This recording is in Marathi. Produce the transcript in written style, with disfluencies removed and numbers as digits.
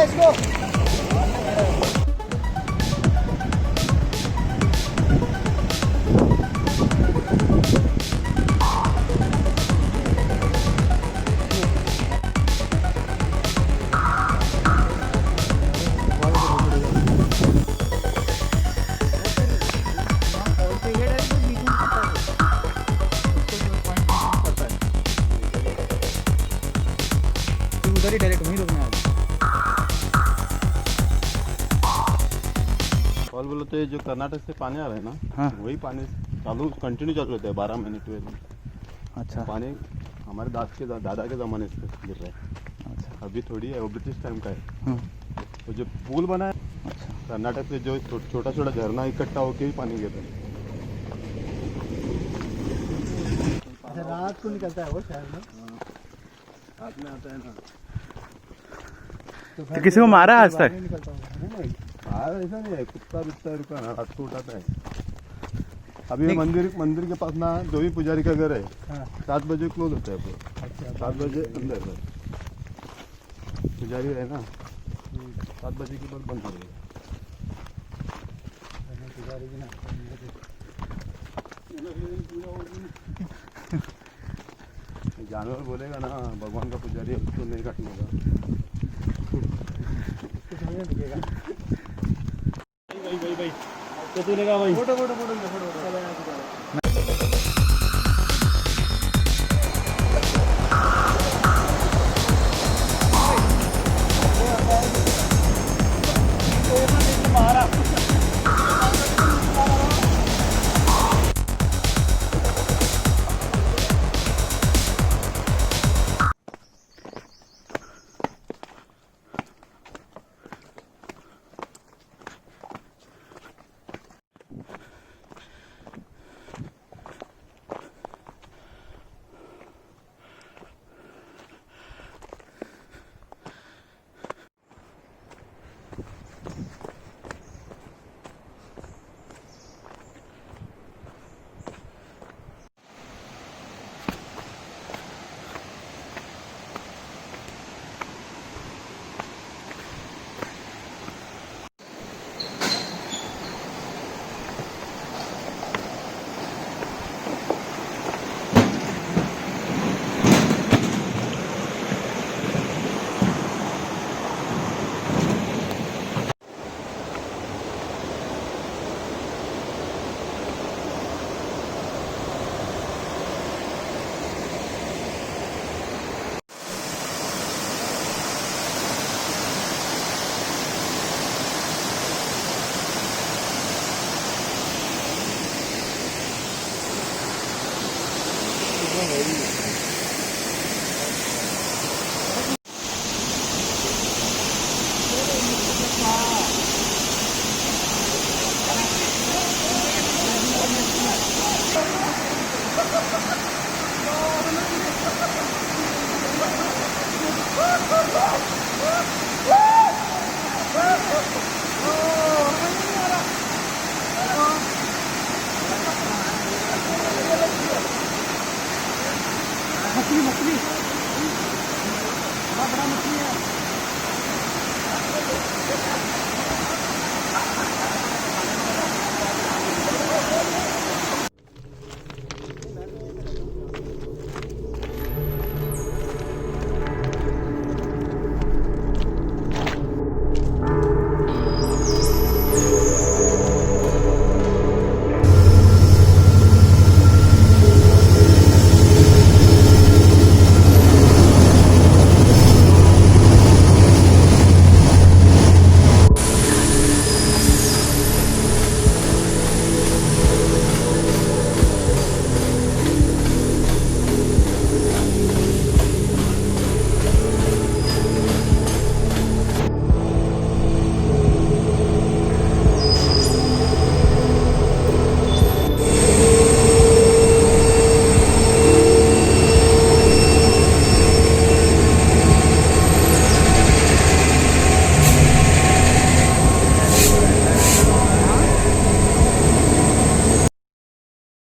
इसको। डायरेक्ट वहीं रुकना है। फॉल बोलो तो ये जो कर्नाटक से पानी आ रहा है ना, हाँ। वही पानी चालू कंटिन्यू चालू रहता है 12 महीने 12 में। अच्छा पानी हमारे दादा के ज़माने से गिर रहा है। अच्छा। अभी थोड़ी है, वो ब्रिटिश टाइम का है। हाँ। तो जो पुल बना है अच्छा। कर्नाटक से, जो छोटा छोटा झरना इकट्ठा होकर ही पानी गिर रहा है। रात को निकलता है वो शहर में, रात में आता है ना। तो किसी को मारा आज तक? नहीं, बाहर ऐसा नहीं है, कुत्ता बित्ता रुका ना, रात को उठाता है। अभी मंदिर के पास ना जो भी पुजारी का घर है, 7 बजे क्लोज होता है पूरा। अच्छा, 7 बजे अंदर है पुजारी है ना, 7 बजे के बाद बंद हो जाएगा। जानवर बोलेगा ना भगवान का पुजारी है, उसको नहीं काटने का। भाई तो तू लेगा भाई, फोटो